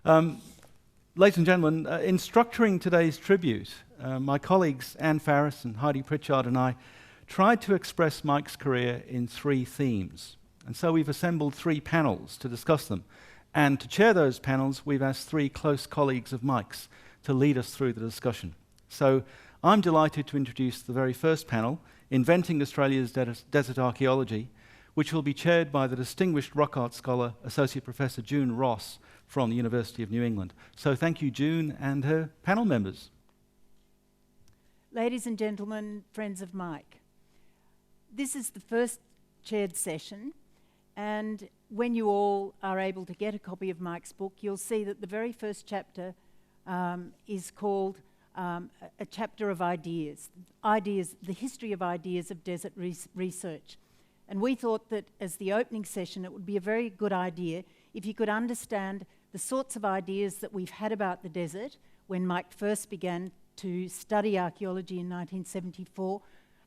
Ladies and gentlemen, in structuring today's tribute, my colleagues Anne Farris and Heidi Pritchard and I tried to express Mike's career in 3 themes. And so we've assembled 3 panels to discuss them. And to chair those panels, we've asked 3 close colleagues of Mike's to lead us through the discussion. So I'm delighted to introduce the very first panel, Inventing Australia's Desert Archaeology, which will be chaired by the distinguished rock art scholar, Associate Professor June Ross from the University of New England. So thank you, June, and her panel members. Ladies and gentlemen, friends of Mike, this is the first chaired session, and when you all are able to get a copy of Mike's book, you'll see that the very first chapter is called a chapter of ideas, the history of ideas of desert research. And we thought that as the opening session, it would be a very good idea if you could understand the sorts of ideas that we've had about the desert when Mike first began to study archaeology in 1974,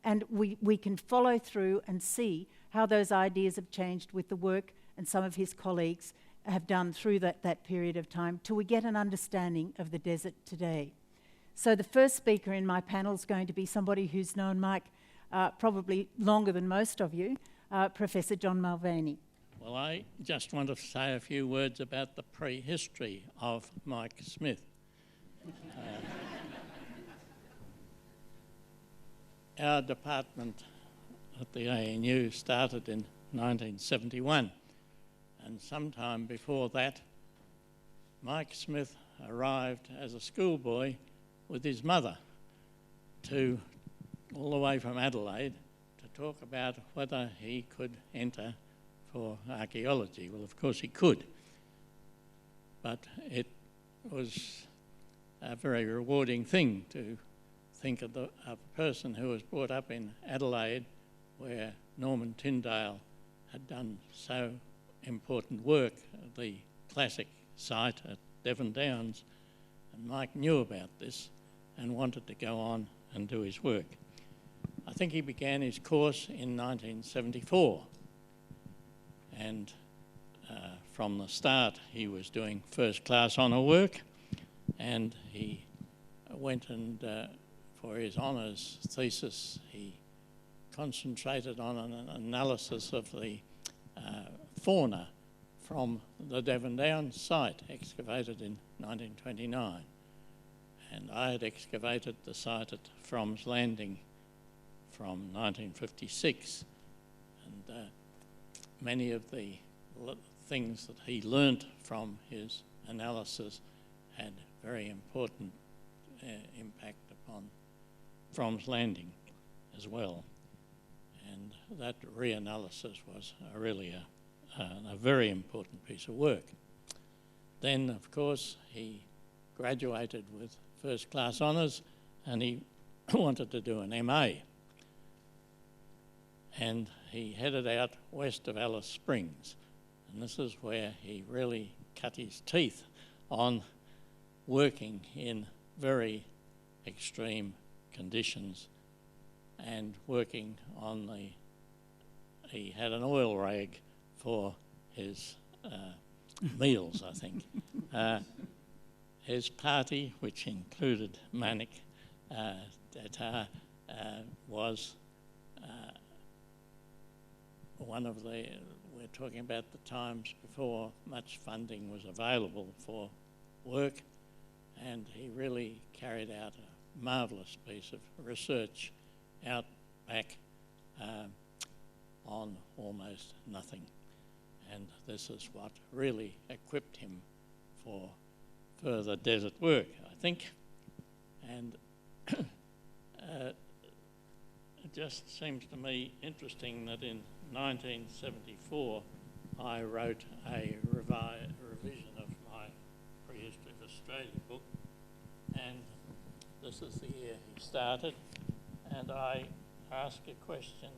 and we can follow through and see how those ideas have changed with the work and some of his colleagues have done through that period of time till we get an understanding of the desert today. So the first speaker in my panel is going to be somebody who's known Mike probably longer than most of you, Professor John Mulvaney. Well, I just want to say a few words about the prehistory of Mike Smith. Our department at the ANU started in 1971, and sometime before that, Mike Smith arrived as a schoolboy with his mother all the way from Adelaide to talk about whether he could enter for archaeology. Well, of course he could, but it was a very rewarding thing to think of a person who was brought up in Adelaide, where Norman Tyndale had done so important work at the classic site at Devon Downs, and Mike knew about this and wanted to go on and do his work. I think he began his course in 1974, and from the start he was doing first-class honour work, and he went and for his honours thesis he concentrated on an analysis of the fauna from the Devon Downs site, excavated in 1929. And I had excavated the site at Fromm's Landing from 1956. And many of the things that he learnt from his analysis had very important impact upon Fromm's Landing as well. And that reanalysis was really a very important piece of work. Then, of course, he graduated with first-class honours and he wanted to do an MA. And he headed out west of Alice Springs. And this is where he really cut his teeth on working in very extreme conditions and working on he had an oil rag for his meals, I think. His party, which included Manik Datar, was one of we're talking about the times before much funding was available for work, and he really carried out a marvellous piece of research out back on almost nothing. And this is what really equipped him for further desert work, I think. And it just seems to me interesting that in 1974 I wrote a revision of my Prehistory of Australia book, and this is the year he started, and I asked a question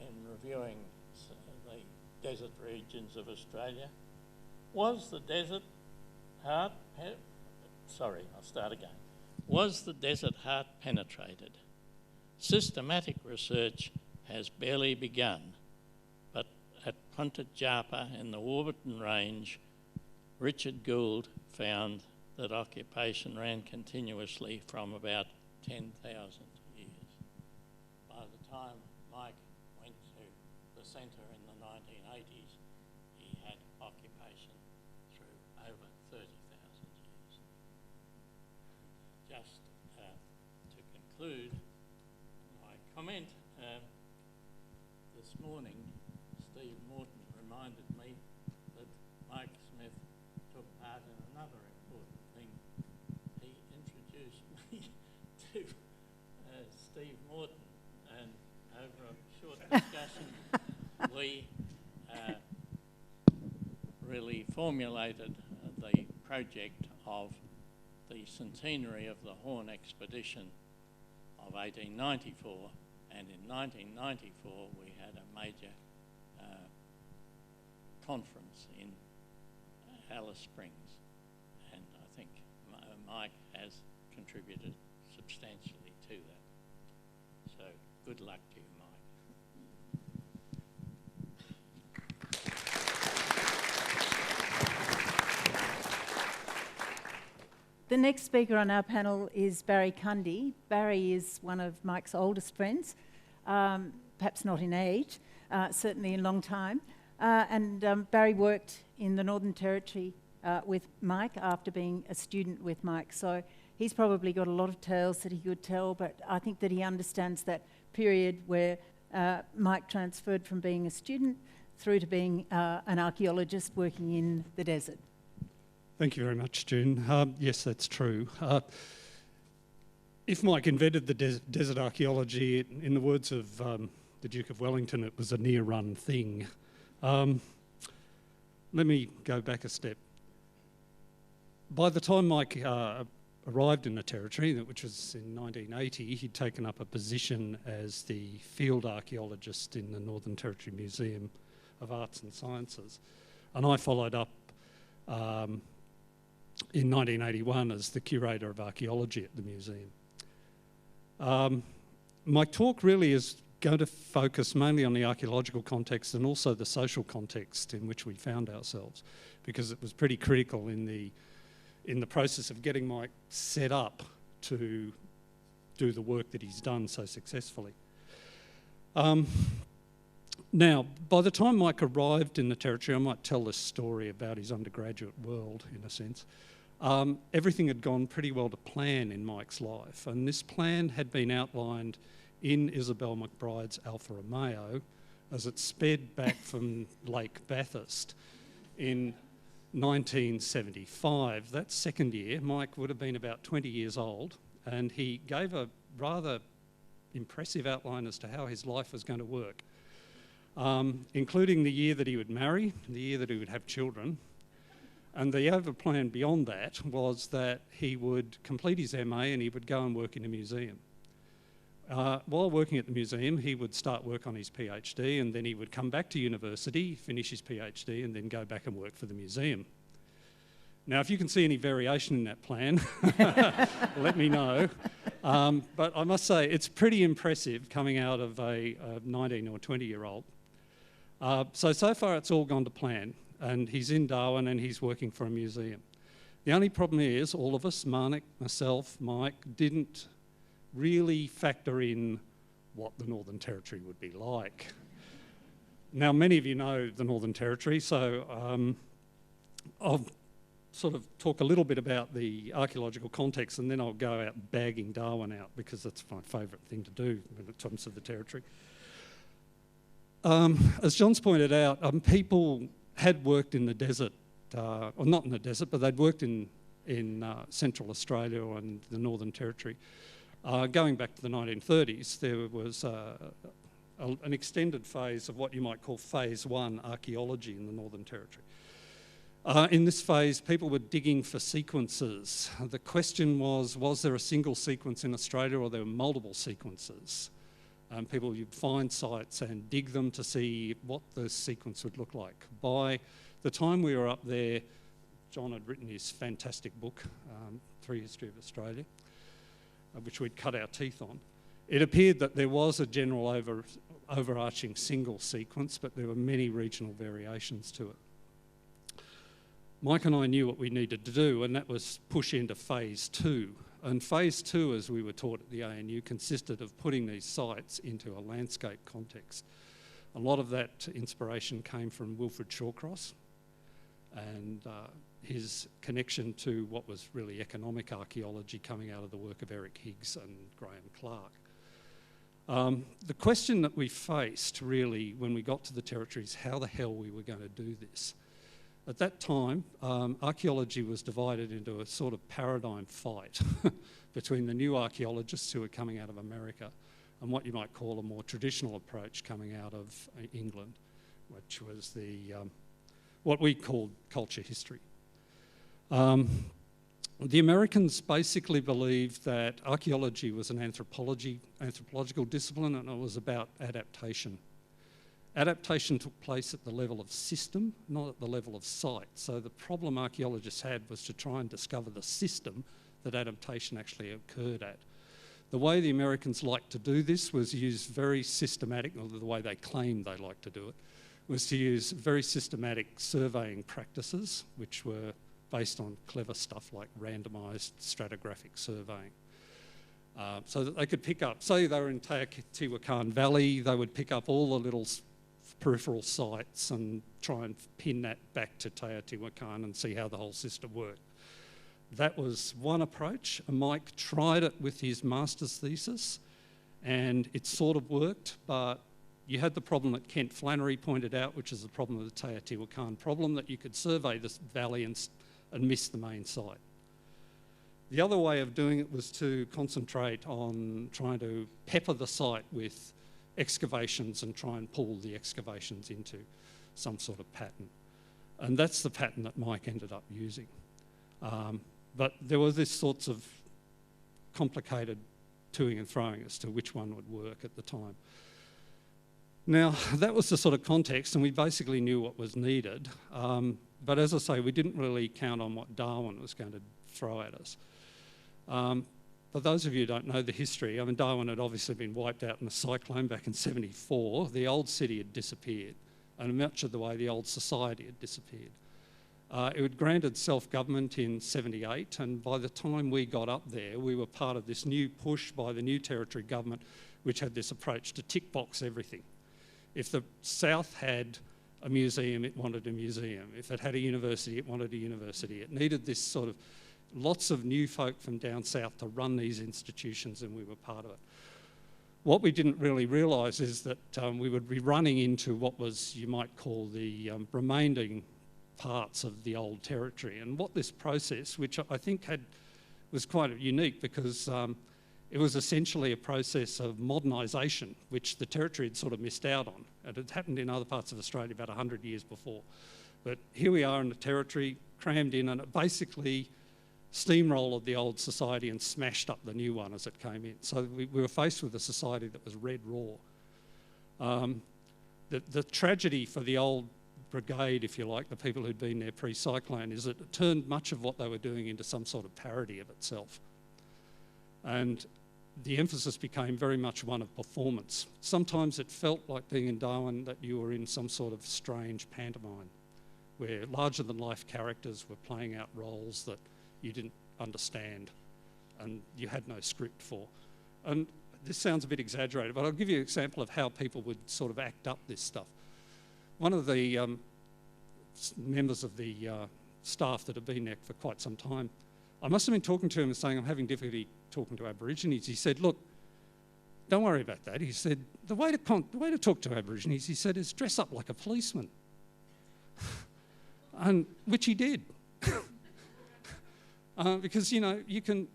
in reviewing the desert regions of Australia. Was the desert heart Was the desert heart penetrated? Systematic research has barely begun, but at Punta Jarrah in the Warburton Range, Richard Gould found that occupation ran continuously from about 10,000 years. By the time Mike went to the centre in the 1980s, he had occupation through over 30,000 years. Just to conclude my comment, this morning Steve Morton reminded me that Mike Smith took part in another important thing. He introduced me to Steve Morton, and over a short discussion we really formulated the project of the centenary of the Horn expedition of 1894, and in 1994 we had a major conference in Alice Springs, and I think Mike has contributed substantially to that. So good luck to you, Mike. The next speaker on our panel is Barry Cundy. Barry is one of Mike's oldest friends, perhaps not in age, certainly in long time. Barry worked in the Northern Territory with Mike after being a student with Mike. So he's probably got a lot of tales that he could tell, but I think that he understands that period where Mike transferred from being a student through to being an archaeologist working in the desert. Thank you very much, June. Yes, that's true. If Mike invented the desert archaeology, in the words of the Duke of Wellington, it was a near-run thing. Let me go back a step. By the time Mike arrived in the Territory, which was in 1980, he'd taken up a position as the field archaeologist in the Northern Territory Museum of Arts and Sciences. And I followed up in 1981 as the curator of archaeology at the museum. My talk really is going to focus mainly on the archaeological context and also the social context in which we found ourselves, because it was pretty critical in the process of getting Mike set up to do the work that he's done so successfully. Now, by the time Mike arrived in the Territory, I might tell this story about his undergraduate world, in a sense. Everything had gone pretty well to plan in Mike's life, and this plan had been outlined in Isabel McBride's Alfa Romeo as it sped back from Lake Bathurst in 1975. That second year, Mike would have been about 20 years old, and he gave a rather impressive outline as to how his life was going to work, including the year that he would marry, the year that he would have children. And the other plan beyond that was that he would complete his MA and he would go and work in a museum. While working at the museum, he would start work on his PhD, and then he would come back to university, finish his PhD, and then go back and work for the museum. Now, if you can see any variation in that plan, let me know. But I must say, it's pretty impressive coming out of a 19 or 20-year-old. So far it's all gone to plan, and he's in Darwin and he's working for a museum. The only problem is all of us, Marnik, myself, Mike, didn't really factor in what the Northern Territory would be like. Now, many of you know the Northern Territory, so I'll sort of talk a little bit about the archaeological context, and then I'll go out bagging Darwin out, because that's my favourite thing to do when it comes to the Territory. As John's pointed out, people had worked in the desert, or not in the desert, but they'd worked in Central Australia and the Northern Territory. Going back to the 1930s, there was an extended phase of what you might call Phase 1 archaeology in the Northern Territory. In this phase, people were digging for sequences. The question was there a single sequence in Australia, or there were multiple sequences? People would find sites and dig them to see what the sequence would look like. By the time we were up there, John had written his fantastic book, Through History of Australia, which we'd cut our teeth on. It appeared that there was a general overarching single sequence, but there were many regional variations to it. Mike and I knew what we needed to do, and that was push into phase 2. And phase 2, as we were taught at the ANU, consisted of putting these sites into a landscape context. A lot of that inspiration came from Wilfred Shawcross and his connection to what was really economic archaeology coming out of the work of Eric Higgs and Graham Clark. The question that we faced really when we got to the territory is how the hell we were going to do this. At that time, archaeology was divided into a sort of paradigm fight between the new archaeologists who were coming out of America and what you might call a more traditional approach coming out of England, which was the what we called culture history. The Americans basically believed that archaeology was an anthropological discipline, and it was about adaptation. Adaptation took place at the level of system, not at the level of site. So the problem archaeologists had was to try and discover the system that adaptation actually occurred at. The way the Americans liked to do this was use very systematic, or the way they claimed they liked to do it, was to use very systematic surveying practices, which were based on clever stuff like randomised stratigraphic surveying. So that they could pick up, say they were in Teotihuacan Valley, they would pick up all the little peripheral sites and try and pin that back to Teotihuacan and see how the whole system worked. That was one approach. Mike tried it with his master's thesis and it sort of worked, but you had the problem that Kent Flannery pointed out, which is the problem of the Teotihuacan problem, that you could survey this valley and miss the main site. The other way of doing it was to concentrate on trying to pepper the site with excavations and try and pull the excavations into some sort of pattern. And that's the pattern that Mike ended up using. But there was this sorts of complicated toing and throwing as to which one would work at the time. Now, that was the sort of context, and we basically knew what was needed. But as I say, we didn't really count on what Darwin was going to throw at us. For those of you who don't know the history, I mean, Darwin had obviously been wiped out in a cyclone back in '74. The old city had disappeared, and much of the way the old society had disappeared. It had granted self-government in '78, and by the time we got up there, we were part of this new push by the new territory government, which had this approach to tick box everything. If the South had a museum, it wanted a museum. If it had a university, it wanted a university. It needed this sort of lots of new folk from down south to run these institutions, and we were part of it. What we didn't really realise is that we would be running into what was, you might call, the remaining parts of the old territory. And what this process, which I think was quite unique because it was essentially a process of modernisation, which the territory had sort of missed out on. It had happened in other parts of Australia about 100 years before. But here we are in the territory, crammed in, and it basically steamrolled the old society and smashed up the new one as it came in. So we were faced with a society that was red raw. The tragedy for the old brigade, if you like, the people who'd been there pre-cyclone, is that it turned much of what they were doing into some sort of parody of itself. And the emphasis became very much one of performance. Sometimes it felt like being in Darwin that you were in some sort of strange pantomime where larger-than-life characters were playing out roles that you didn't understand and you had no script for. And this sounds a bit exaggerated, but I'll give you an example of how people would sort of act up this stuff. One of the members of the staff that had been there for quite some time, I must have been talking to him and saying, I'm having difficulty talking to Aborigines. He said, look, don't worry about that. He said, the way to talk to Aborigines, he said, is dress up like a policeman. And which he did. Because, you know, you can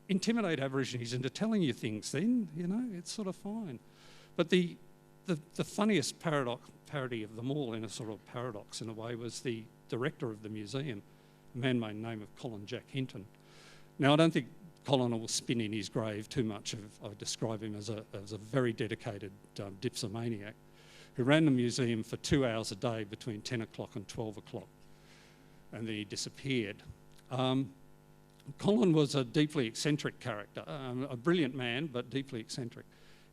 intimidate Aborigines into telling you things then, you know, it's sort of fine. But the funniest parody of them all, in a sort of paradox in a way, was the director of the museum, a man by the name of Colin Jack Hinton. Now, I don't think Colin will spin in his grave too much if I describe him as a very dedicated dipsomaniac who ran the museum for 2 hours a day between 10 o'clock and 12 o'clock, and then he disappeared. Colin was a deeply eccentric character, a brilliant man, but deeply eccentric.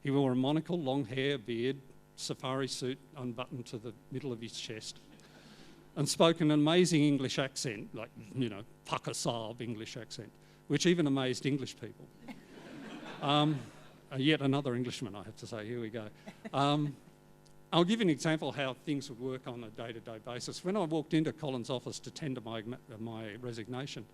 He wore a monocle, long hair, beard, safari suit unbuttoned to the middle of his chest. and spoke an amazing English accent, like, you know, Pakistan English accent, which even amazed English people. Yet another Englishman, I have to say. Here we go. I'll give you an example of how things would work on a day-to-day basis. When I walked into Colin's office to tender my resignation,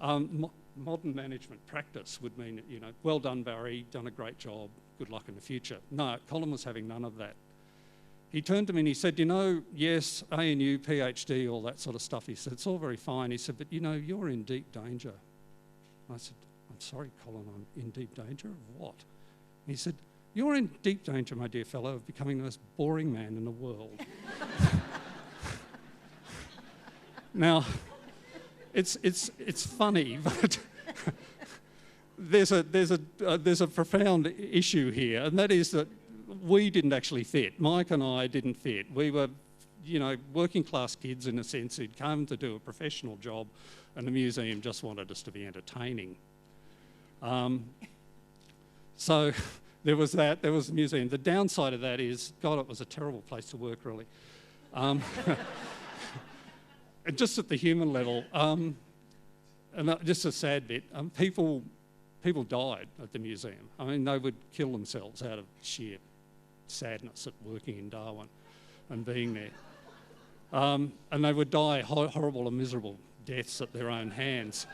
modern management practice would mean, you know, well done, Barry, done a great job, good luck in the future. No, Colin was having none of that. He turned to me and he said, you know, yes, ANU, PhD, all that sort of stuff. He said, it's all very fine. He said, but, you know, you're in deep danger. I said, I'm sorry, Colin, I'm in deep danger of what? And he said, you're in deep danger, my dear fellow, of becoming the most boring man in the world. Now, it's funny, but there's a profound issue here, and that is that we didn't actually fit. Mike and I didn't fit. We were, you know, working class kids in a sense who'd come to do a professional job, and the museum just wanted us to be entertaining. So there was that. There was the museum. The downside of that is, God, it was a terrible place to work, really. Just at the human level, and just a sad bit, people died at the museum. I mean, they would kill themselves out of sheer sadness at working in Darwin and being there. And they would die horrible and miserable deaths at their own hands.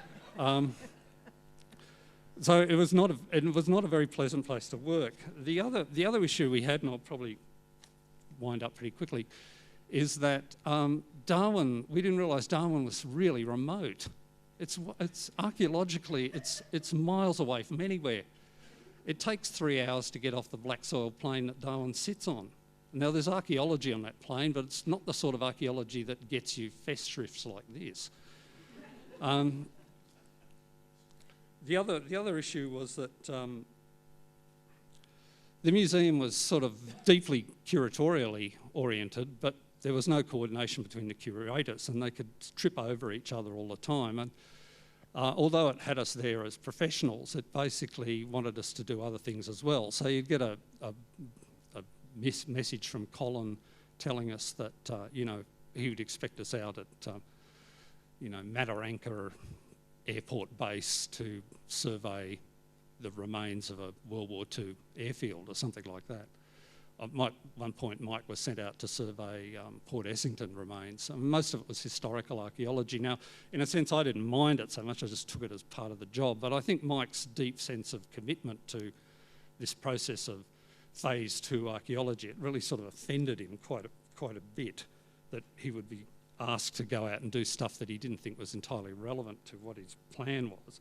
So it was not a very pleasant place to work. The other issue we had, and I'll probably wind up pretty quickly, is that Darwin, we didn't realise Darwin was really remote. It's archaeologically, it's miles away from anywhere. It takes 3 hours to get off the black soil plain that Darwin sits on. Now there's archaeology on that plain, but it's not the sort of archaeology that gets you festschrifts like this. The other issue was that the museum was sort of deeply curatorially oriented, but there was no coordination between the curators, and they could trip over each other all the time. And although it had us there as professionals, it basically wanted us to do other things as well. So you'd get a message from Colin telling us that you know, he would expect us out at you know, Mataranka airport base to survey the remains of a World War II airfield or something like that. At one point, Mike was sent out to survey Port Essington remains. Most of it was historical archaeology. Now, in a sense, I didn't mind it so much, I just took it as part of the job. But I think Mike's deep sense of commitment to this process of phase 2 archaeology, it really sort of offended him quite a bit, that he would be asked to go out and do stuff that he didn't think was entirely relevant to what his plan was.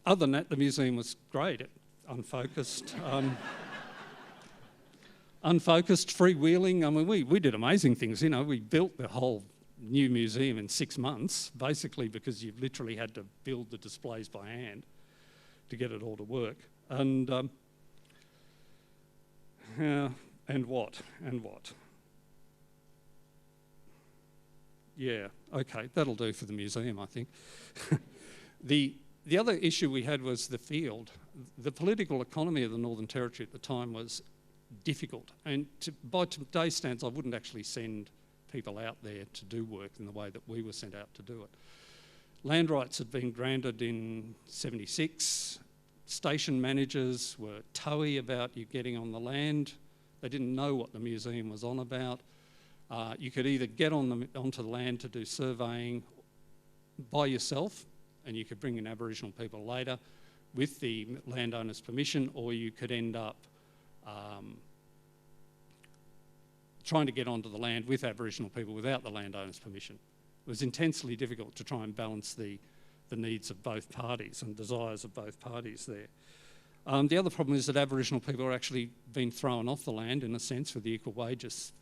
Other than that, the museum was great, unfocused. Unfocused, freewheeling. I mean, we did amazing things. You know, we built the whole new museum in 6 months, basically because you literally had to build the displays by hand to get it all to work. And what? Yeah, okay, that'll do for the museum, I think. The other issue we had was the field. The political economy of the Northern Territory at the time was difficult, and by today's standards I wouldn't actually send people out there to do work in the way that we were sent out to do it. Land rights had been granted in '76. Station managers were toey about you getting on the land. They didn't know what the museum was on about. You could either get onto the land to do surveying by yourself, and you could bring in Aboriginal people later with the landowner's permission, or you could end up trying to get onto the land with Aboriginal people without the landowner's permission. It was intensely difficult to try and balance the needs of both parties and desires of both parties there. The other problem is that Aboriginal people are actually being thrown off the land, in a sense, with the equal wages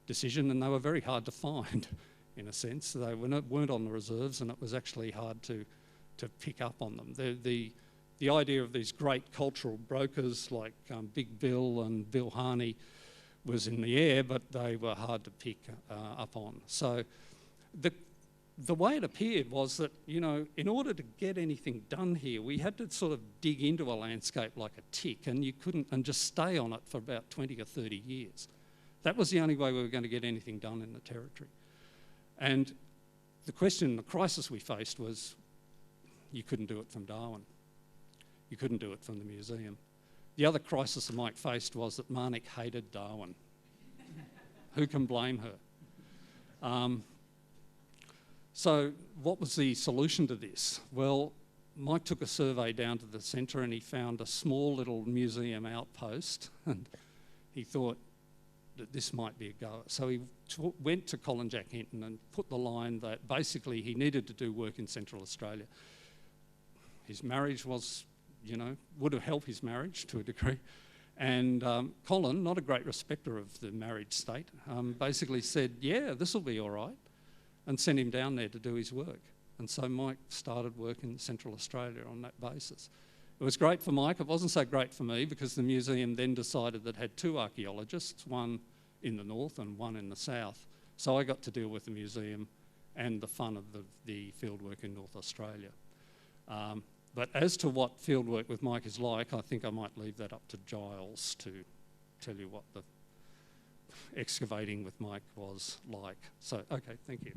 decision, and they were very hard to find, in a sense. They weren't on the reserves, and it was actually hard to pick up on them. The idea of these great cultural brokers like Big Bill and Bill Harney was in the air, but they were hard to pick up on. So the way it appeared was that, you know, in order to get anything done here, we had to sort of dig into a landscape like a tick, and you couldn't, and just stay on it for about 20 or 30 years. That was the only way we were going to get anything done in the territory. And the question, the crisis we faced was, you couldn't do it from Darwin. You couldn't do it from the museum. The other crisis that Mike faced was that Marnik hated Darwin. Who can blame her? So what was the solution to this? Well, Mike took a survey down to the centre and he found a small little museum outpost, and he thought that this might be a goer. So he went to Colin Jack Hinton and put the line that basically he needed to do work in Central Australia. His marriage was, would have helped his marriage to a degree. And Colin, not a great respecter of the marriage state, basically said, yeah, this will be all right, and sent him down there to do his work. And so Mike started work in Central Australia on that basis. It was great for Mike. It wasn't so great for me because the museum then decided that it had two archaeologists, one in the north and one in the south. So I got to deal with the museum and the fun of the fieldwork in North Australia. But as to what fieldwork with Mike is like, I think I might leave that up to Giles to tell you what the excavating with Mike was like. So, okay, thank you.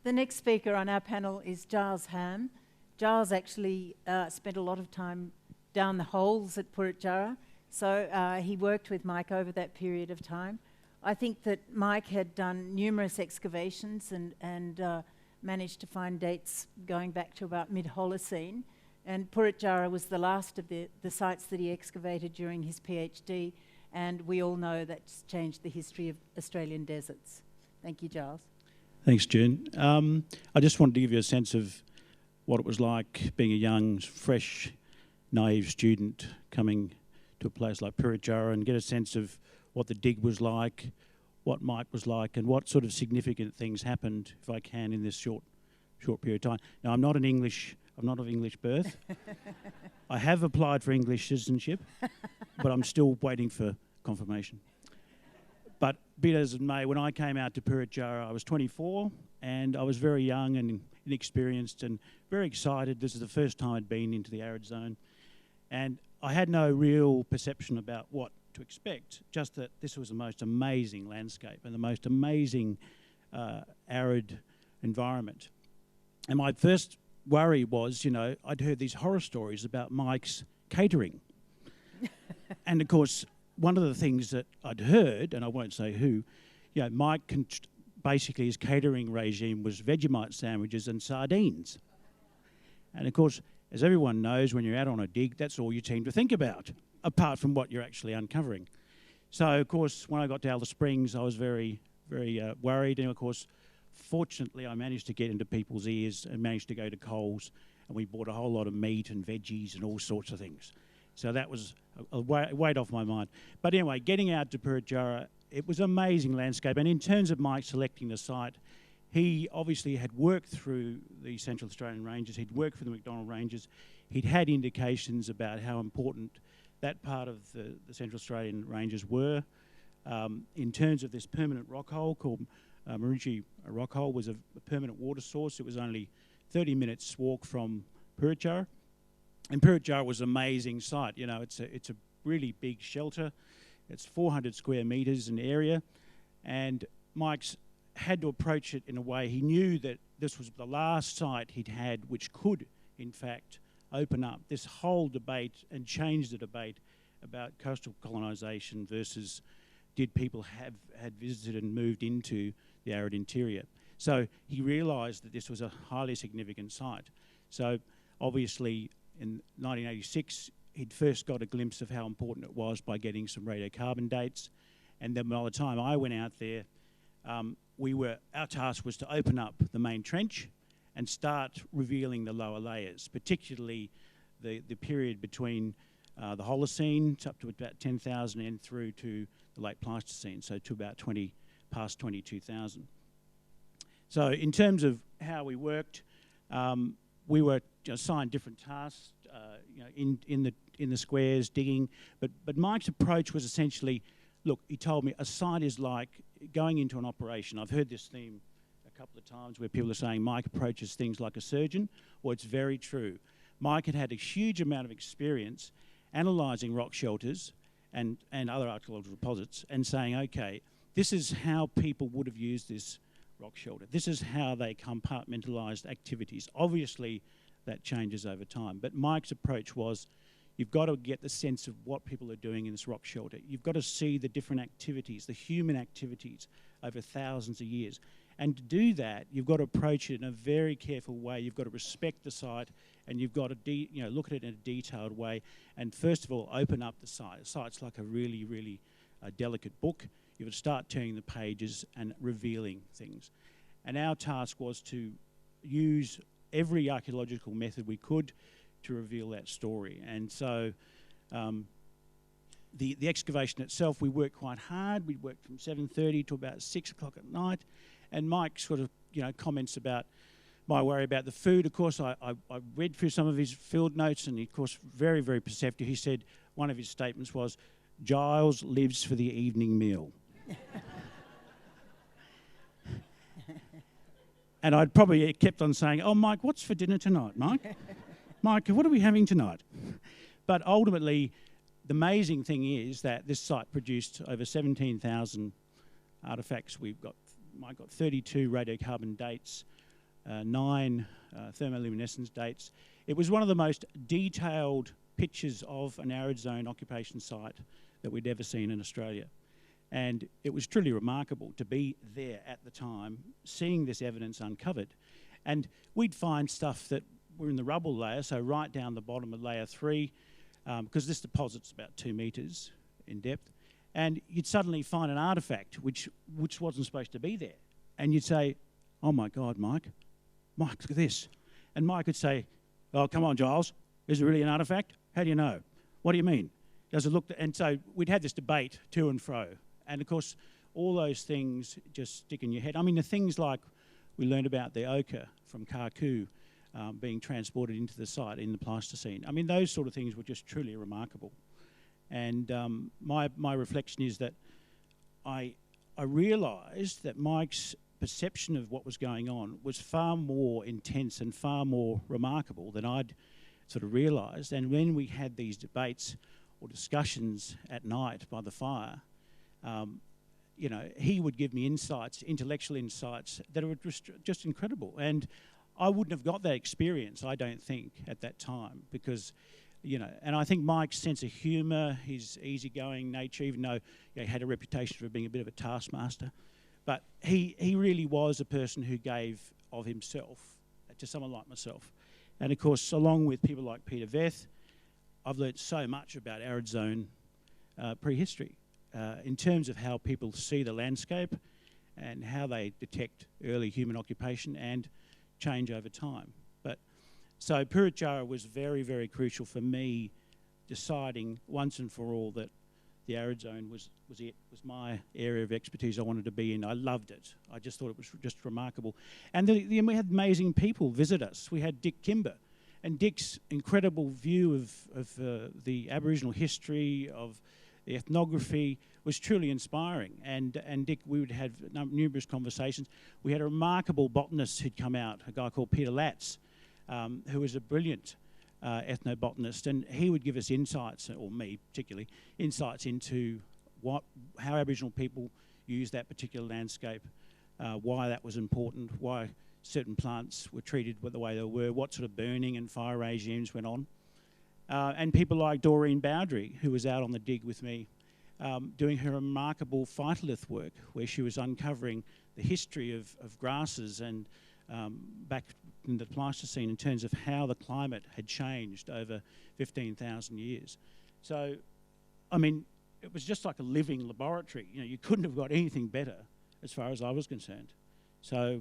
The next speaker on our panel is Giles Ham. Giles actually spent a lot of time down the holes at Jarrah, so he worked with Mike over that period of time. I think that Mike had done numerous excavations and managed to find dates going back to about mid-Holocene, and Jarrah was the last of the sites that he excavated during his PhD, and we all know that's changed the history of Australian deserts. Thank you, Giles. Thanks, June. I just wanted to give you a sense of what it was like being a young, fresh, naive student coming to a place like Jarrah and get a sense of what the dig was like, what Mike was like, and what sort of significant things happened, if I can, in this short period of time. Now, I'm not of English birth. I have applied for English citizenship, but I'm still waiting for confirmation. But be it as it may, when I came out to Jarrah, I was 24, and I was very young and inexperienced and very excited. This is the first time I'd been into the arid zone, and I had no real perception about what to expect, just that this was the most amazing landscape and the most amazing arid environment. And my first worry was, I'd heard these horror stories about Mike's catering. And of course, one of the things that I'd heard, and I won't say who, Mike basically his catering regime was Vegemite sandwiches and sardines. And of course, as everyone knows, when you're out on a dig, that's all you tend to think about, apart from what you're actually uncovering. So, of course, when I got to Alice Springs, I was very, very worried. And, of course, fortunately, I managed to get into people's ears and managed to go to Coles, and we bought a whole lot of meat and veggies and all sorts of things. So that was a weight off my mind. But anyway, getting out to Jarrah, it was an amazing landscape. And in terms of Mike selecting the site, he obviously had worked through the Central Australian Ranges. He'd worked for the McDonnell Ranges. He'd had indications about how important that part of the Central Australian Ranges were. In terms of this permanent rock hole called Marinchi Rock Hole, was a permanent water source. It was only 30 minutes walk from Jarrah. And Jarrah was an amazing site. It's a really big shelter. It's 400 square metres in area. And Mike's had to approach it in a way. He knew that this was the last site he'd had which could, in fact, open up this whole debate and change the debate about coastal colonisation versus did people had visited and moved into the arid interior. So he realised that this was a highly significant site. So obviously in 1986 he'd first got a glimpse of how important it was by getting some radiocarbon dates, and then by the time I went out there, our task was to open up the main trench and start revealing the lower layers, particularly the period between the Holocene up to about 10,000 and through to the late Pleistocene, so to about past 22,000. So in terms of how we worked, we were assigned different tasks, in the squares, digging. But Mike's approach was essentially, look, he told me a site is like going into an operation. I've heard this theme a couple of times where people are saying Mike approaches things like a surgeon. Well, it's very true. Mike had had a huge amount of experience analysing rock shelters and other archaeological deposits and saying, okay, this is how people would have used this rock shelter. This is how they compartmentalised activities. Obviously, that changes over time. But Mike's approach was, you've got to get the sense of what people are doing in this rock shelter. You've got to see the different activities, the human activities over thousands of years. And to do that, you've got to approach it in a very careful way. You've got to respect the site, and you've got to look at it in a detailed way. And first of all, open up the site. The site's like a really, really delicate book. You would start turning the pages and revealing things. And our task was to use every archaeological method we could to reveal that story. And so the excavation itself, we worked quite hard. We worked from 7:30 to about 6 o'clock at night. And Mike sort of, comments about my worry about the food. Of course, I read through some of his field notes, and he, of course, very, very perceptive. He said one of his statements was, "Giles lives for the evening meal." And I'd probably kept on saying, "Oh, Mike, what's for dinner tonight, Mike? Mike, what are we having tonight?" But ultimately, the amazing thing is that this site produced over 17,000 artefacts. Mike got 32 radiocarbon dates, 9 thermoluminescence dates. It was one of the most detailed pictures of an arid zone occupation site that we'd ever seen in Australia. And it was truly remarkable to be there at the time, seeing this evidence uncovered. And we'd find stuff that were in the rubble layer, so right down the bottom of layer 3, because this deposit's about 2 metres in depth. And you'd suddenly find an artefact which wasn't supposed to be there. And you'd say, "Oh my God, Mike, look at this." And Mike would say, "Oh, come on, Giles, is it really an artefact? How do you know? What do you mean? Does it look..." And so we'd had this debate to and fro. And of course, all those things just stick in your head. I mean, the things like we learned about the ochre from Karku being transported into the site in the Pleistocene. I mean, those sort of things were just truly remarkable. And my reflection is that I realised that Mike's perception of what was going on was far more intense and far more remarkable than I'd sort of realised. And when we had these debates or discussions at night by the fire, he would give me insights, intellectual insights that were just incredible. And I wouldn't have got that experience, I don't think, at that time, because and I think Mike's sense of humour, his easygoing nature, even though he had a reputation for being a bit of a taskmaster, but he really was a person who gave of himself to someone like myself. And of course, along with people like Peter Veth, I've learnt so much about arid zone prehistory in terms of how people see the landscape and how they detect early human occupation and change over time. So Jarrah was very, very crucial for me deciding once and for all that the arid zone was my area of expertise I wanted to be in. I loved it. I just thought it was just remarkable. And we had amazing people visit us. We had Dick Kimber, and Dick's incredible view of the Aboriginal history, of the ethnography, was truly inspiring. And Dick, we would have numerous conversations. We had a remarkable botanist who'd come out, a guy called Peter Latz, who was a brilliant ethnobotanist, and he would give us insights, or me particularly, insights into how Aboriginal people used that particular landscape, why that was important, why certain plants were treated the way they were, what sort of burning and fire regimes went on. And people like Doreen Bowdry, who was out on the dig with me, doing her remarkable phytolith work, where she was uncovering the history of grasses and back in the Pleistocene in terms of how the climate had changed over 15,000 years. So, I mean, it was just like a living laboratory. You couldn't have got anything better as far as I was concerned. So,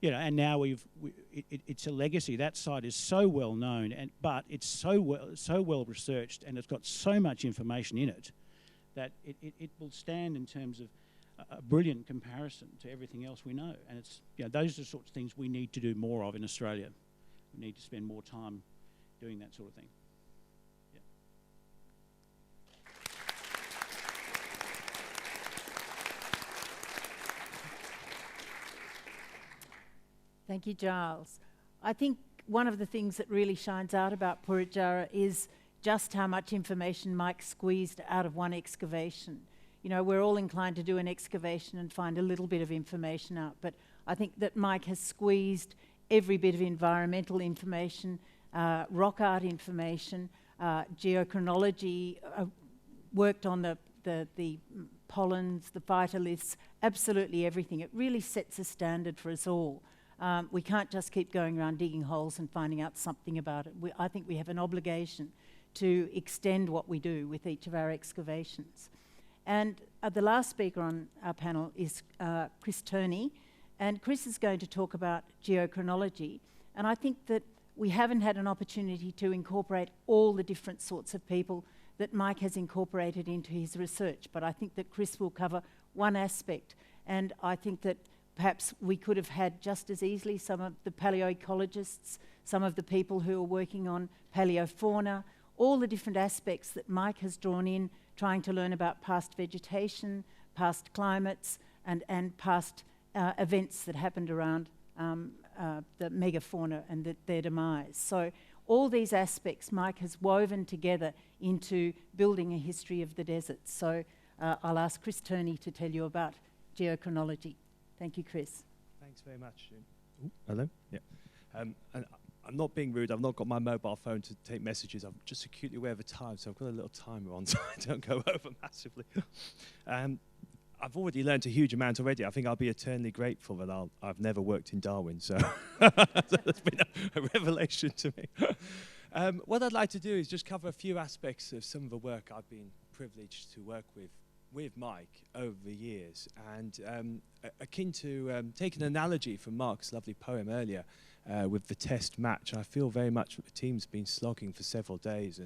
and now it's a legacy. That site is so well known, but it's so well researched, and it's got so much information in it that it will stand in terms of a brilliant comparison to everything else we know. And it's those are the sorts of things we need to do more of in Australia. We need to spend more time doing that sort of thing. Yeah. Thank you, Giles. I think one of the things that really shines out about Purit Jarrah is just how much information Mike squeezed out of one excavation. You know, we're all inclined to do an excavation and find a little bit of information out, but I think that Mike has squeezed every bit of environmental information, rock art information, geochronology, worked on the pollens, the phytoliths, absolutely everything. It really sets a standard for us all. We can't just keep going around digging holes and finding out something about it. I think we have an obligation to extend what we do with each of our excavations. And the last speaker on our panel is Chris Turney, and Chris is going to talk about geochronology. And I think that we haven't had an opportunity to incorporate all the different sorts of people that Mike has incorporated into his research, but I think that Chris will cover one aspect, and I think that perhaps we could have had just as easily some of the paleoecologists, some of the people who are working on paleofauna, all the different aspects that Mike has drawn in, trying to learn about past vegetation, past climates, and past events that happened around the megafauna and their demise. So all these aspects Mike has woven together into building a history of the desert. So I'll ask Chris Turney to tell you about geochronology. Thank you, Chris. Thanks very much, June. Ooh, hello? Yeah. And I'm not being rude. I've not got my mobile phone to take messages. I'm just acutely aware of the time, so I've got a little timer on so I don't go over massively. I've already learned a huge amount already. I think I'll be eternally grateful that I've never worked in Darwin, so that's been a revelation to me. What I'd like to do is just cover a few aspects of some of the work I've been privileged to work with Mike over the years, and akin to take an analogy from Mark's lovely poem earlier with the test match. I feel very much that the team's been slogging for several days,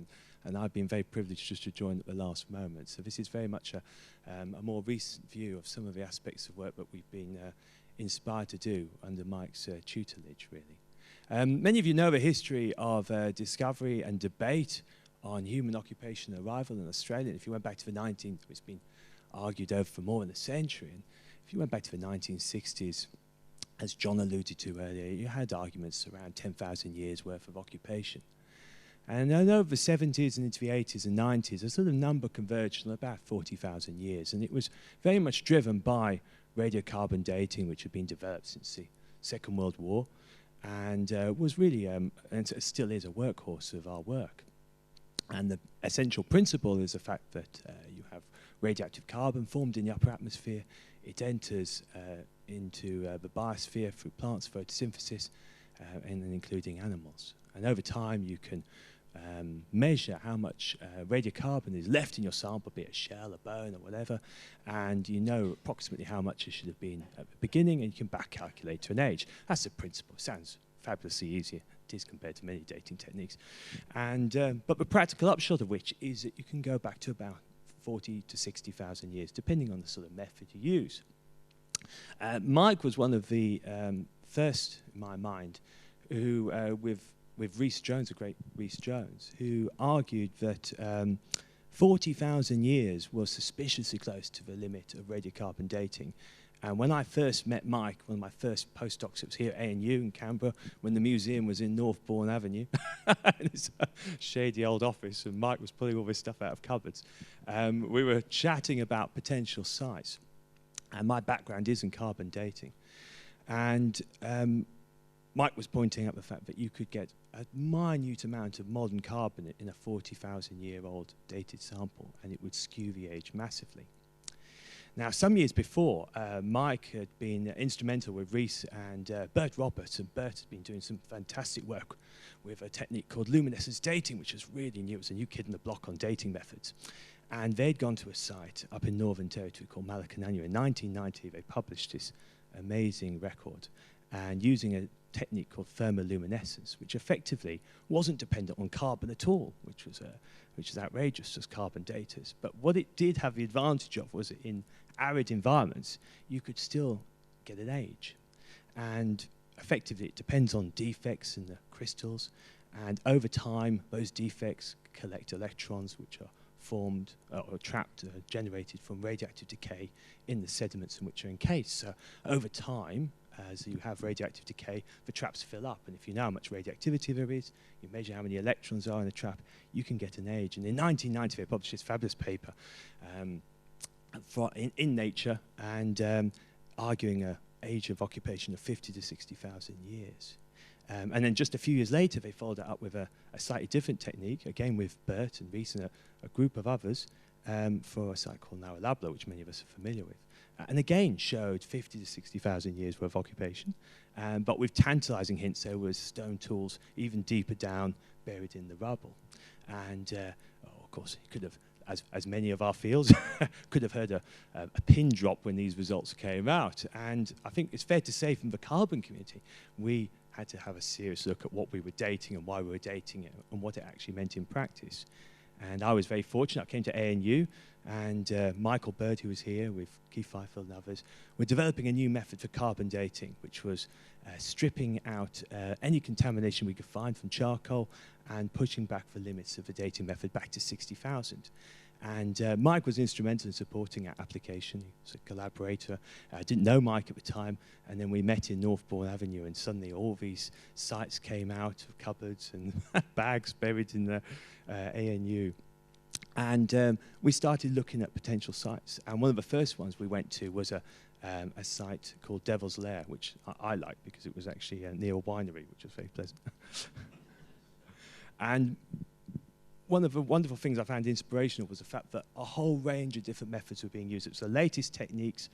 and I've been very privileged just to join at the last moment. So this is very much a more recent view of some of the aspects of work that we've been inspired to do under Mike's tutelage, really. Many of you know the history of discovery and debate on human occupation and arrival in Australia. If you went back to the 19th, it's been argued over for more than a century. And if you went back to the 1960s, as John alluded to earlier, you had arguments around 10,000 years worth of occupation. And then over the 70s and into the 80s and 90s, a sort of number converged on about 40,000 years. And it was very much driven by radiocarbon dating, which had been developed since the Second World War, and was really, and still is, a workhorse of our work. And the essential principle is the fact that you have radioactive carbon formed in the upper atmosphere. It enters into the biosphere through plants, photosynthesis, and then including animals. And over time, you can measure how much radiocarbon is left in your sample, be it a shell, a bone, or whatever, and you know approximately how much it should have been at the beginning, and you can back calculate to an age. That's the principle. Sounds fabulously easier. It is compared to many dating techniques. And but the practical upshot of which is that you can go back to about 40 to 60,000 years, depending on the sort of method you use. Mike was one of the first, in my mind, who, with Rhys Jones, the great Rhys Jones, who argued that 40,000 years was suspiciously close to the limit of radiocarbon dating. And when I first met Mike, one of my first postdocs, it was here at ANU in Canberra, when the museum was in Northbourne Avenue, in this shady old office, and Mike was pulling all this stuff out of cupboards. We were chatting about potential sites. And my background is in carbon dating. And Mike was pointing out the fact that you could get a minute amount of modern carbon in a 40,000-year-old dated sample, and it would skew the age massively. Now, some years before, Mike had been instrumental with Rhys and Bert Roberts, and Bert had been doing some fantastic work with a technique called luminescence dating, which was really new. It was a new kid in the block on dating methods. And they'd gone to a site up in Northern Territory called Malacananya. In 1990, they published this amazing record, and using a technique called thermoluminescence, which effectively wasn't dependent on carbon at all, which is outrageous as carbon daters. But what it did have the advantage of was that in arid environments, you could still get an age. And effectively, it depends on defects in the crystals. And over time, those defects collect electrons, which are formed or trapped, generated from radioactive decay in the sediments in which are encased. So over time, as you have radioactive decay, the traps fill up. And if you know how much radioactivity there is, you measure how many electrons are in the trap, you can get an age. And in 1990, they published this fabulous paper in Nature, and arguing an age of occupation of 50 to 60,000 years. And then just a few years later, they followed it up with a slightly different technique, again with Bert and Reese and a group of others, for a site called Narrabla, which many of us are familiar with. And again showed 50 to 60,000 years worth of occupation, but with tantalizing hints there was stone tools even deeper down, buried in the rubble. And of course, you could have, as many of our fields, could have heard a pin drop when these results came out. And I think it's fair to say from the carbon community, we had to have a serious look at what we were dating and why we were dating it and what it actually meant in practice. And I was very fortunate. I came to ANU, and Michael Bird, who was here with Keith Fifield and others, were developing a new method for carbon dating, which was stripping out any contamination we could find from charcoal and pushing back the limits of the dating method back to 60,000. And Mike was instrumental in supporting our application. He was a collaborator. I didn't know Mike at the time, and then we met in Northbourne Avenue, and suddenly all these sites came out of cupboards and bags buried in the ANU. And we started looking at potential sites. And one of the first ones we went to was a site called Devil's Lair, which I liked because it was actually near a winery, which was very pleasant. And one of the wonderful things I found inspirational was the fact that a whole range of different methods were being used. It was the latest techniques,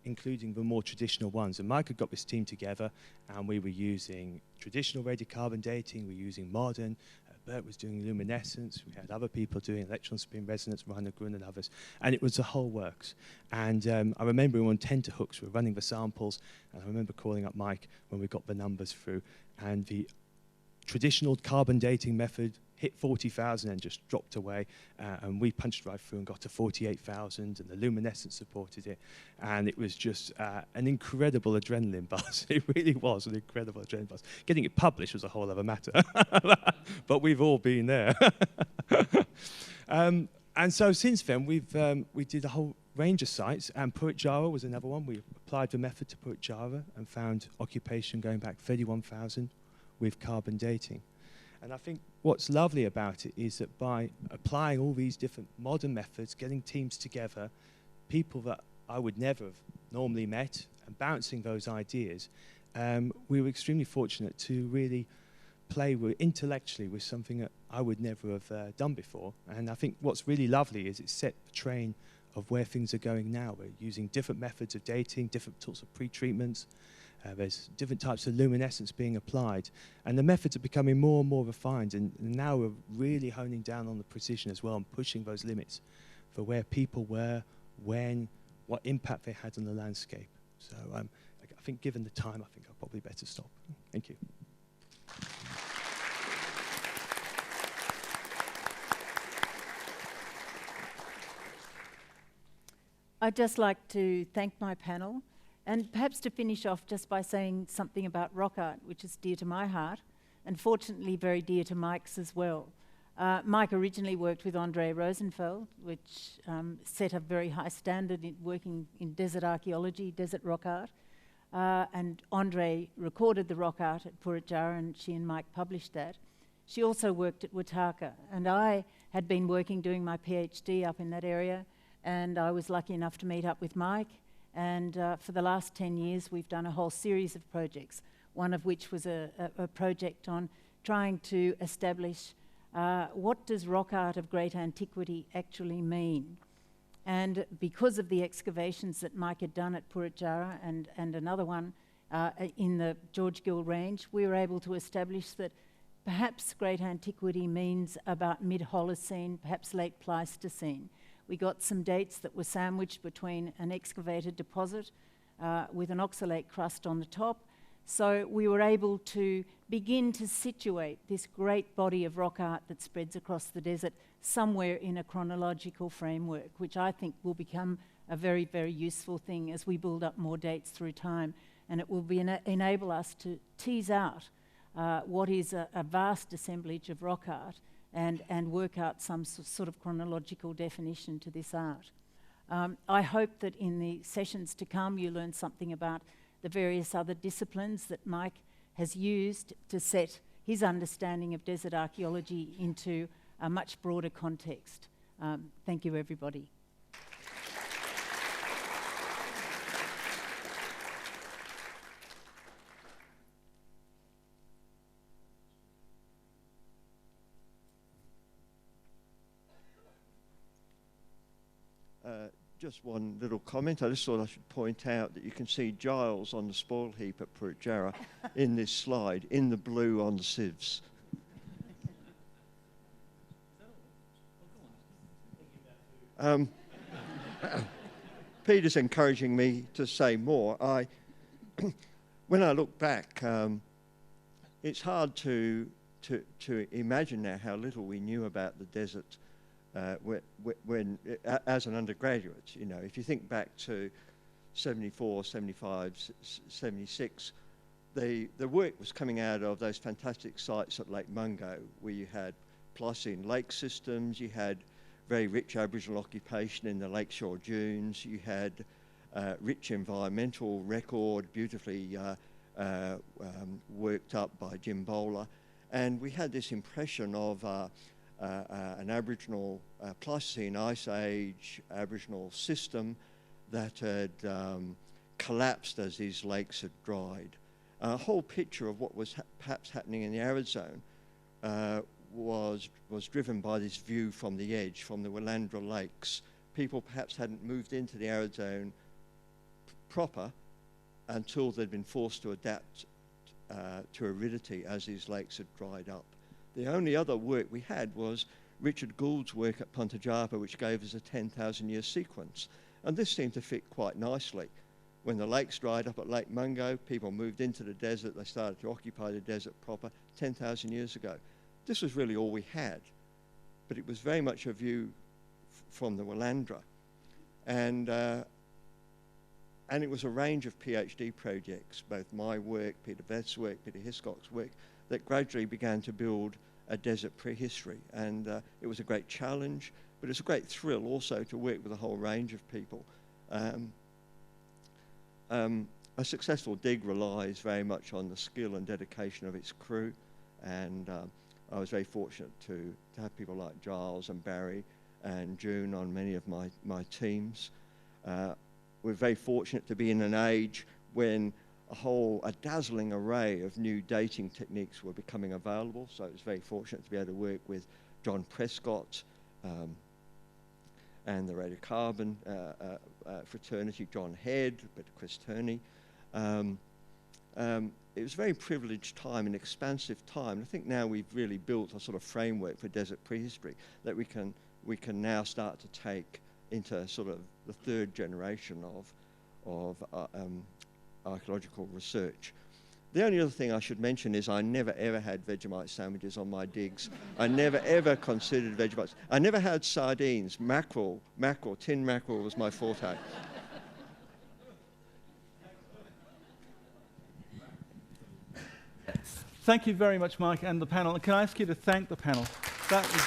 including the more traditional ones. And Mike had got this team together, and we were using traditional radiocarbon dating, we were using modern. Bert was doing luminescence. We had other people doing electron spin resonance, Rainer Grun and others. And it was the whole works. And I remember we were on tenterhooks, we were running the samples, and I remember calling up Mike when we got the numbers through. And the traditional carbon dating method hit 40,000 and just dropped away, and we punched right through and got to 48,000, and the luminescence supported it, and it was just an incredible adrenaline buzz. It really was an incredible adrenaline buzz. Getting it published was a whole other matter, but we've all been there. And so since then, we did a whole range of sites, and Jarrah was another one. We applied the method to Jarrah and found occupation going back 31,000 with carbon dating. And I think what's lovely about it is that by applying all these different modern methods, getting teams together, people that I would never have normally met, and bouncing those ideas, we were extremely fortunate to really play intellectually with something that I would never have done before. And I think what's really lovely is it set the train of where things are going now. We're using different methods of dating, different sorts of pre-treatments. There's different types of luminescence being applied, and the methods are becoming more and more refined, and now we're really honing down on the precision as well and pushing those limits for where people were, when, what impact they had on the landscape. So I think given the time, I think I'll probably better stop. Thank you. I'd just like to thank my panel, and perhaps to finish off just by saying something about rock art, which is dear to my heart, and fortunately very dear to Mike's as well. Mike originally worked with Andre Rosenfeld, which set a very high standard in working in desert archaeology, desert rock art. And Andre recorded the rock art at Jarrah, and she and Mike published that. She also worked at Wataka, and I had been working doing my PhD up in that area, and I was lucky enough to meet up with Mike. And for the last 10 years, we've done a whole series of projects, one of which was a project on trying to establish what does rock art of great antiquity actually mean. And because of the excavations that Mike had done at Jarrah and another one in the George Gill Range, we were able to establish that perhaps great antiquity means about mid-Holocene, perhaps late Pleistocene. We got some dates that were sandwiched between an excavated deposit with an oxalate crust on the top. So we were able to begin to situate this great body of rock art that spreads across the desert somewhere in a chronological framework, which I think will become a very, very useful thing as we build up more dates through time. And it will enable us to tease out what is a vast assemblage of rock art and work out some sort of chronological definition to this art. I hope that in the sessions to come you learn something about the various other disciplines that Mike has used to set his understanding of desert archaeology into a much broader context. Thank you, everybody. Just one little comment. I just thought I should point out that you can see Giles on the spoil heap at Compleat Jarrah in this slide, in the blue on the sieves. Peter's encouraging me to say more. When I look back, it's hard to imagine now how little we knew about the desert when as an undergraduate. You know, if you think back to 74, 75, 76, the work was coming out of those fantastic sites at Lake Mungo, where you had Pleistocene lake systems, you had very rich Aboriginal occupation in the lakeshore dunes, you had rich environmental record, beautifully worked up by Jim Bowler, and we had this impression of an Aboriginal Pleistocene Ice Age Aboriginal system that had collapsed as these lakes had dried. A whole picture of what was perhaps happening in the arid zone was driven by this view from the edge, from the Willandra Lakes. People perhaps hadn't moved into the arid zone proper until they'd been forced to adapt to aridity as these lakes had dried up. The only other work we had was Richard Gould's work at Punta Java, which gave us a 10,000 year sequence. And this seemed to fit quite nicely. When the lakes dried up at Lake Mungo, people moved into the desert, they started to occupy the desert proper 10,000 years ago. This was really all we had, but it was very much a view from the Willandra. And it was a range of PhD projects, both my work, Peter Veth's work, Peter Hiscock's work, that gradually began to build a desert prehistory. And it was a great challenge, but it's a great thrill also to work with a whole range of people. A successful dig relies very much on the skill and dedication of its crew, and I was very fortunate to have people like Giles and Barry and June on many of my teams. We're very fortunate to be in an age when a dazzling array of new dating techniques were becoming available, so I was very fortunate to be able to work with John Prescott and the radiocarbon fraternity, John Head, but Chris Turney. It was a very privileged time, an expansive time. I think now we've really built a sort of framework for desert prehistory that we can now start to take into sort of the third generation of archaeological research. The only other thing I should mention is I never ever had Vegemite sandwiches on my digs. I never ever considered Vegemites. I never had sardines. Mackerel, tin mackerel was my forte. Thank you very much, Mike, and the panel. Can I ask you to thank the panel? That was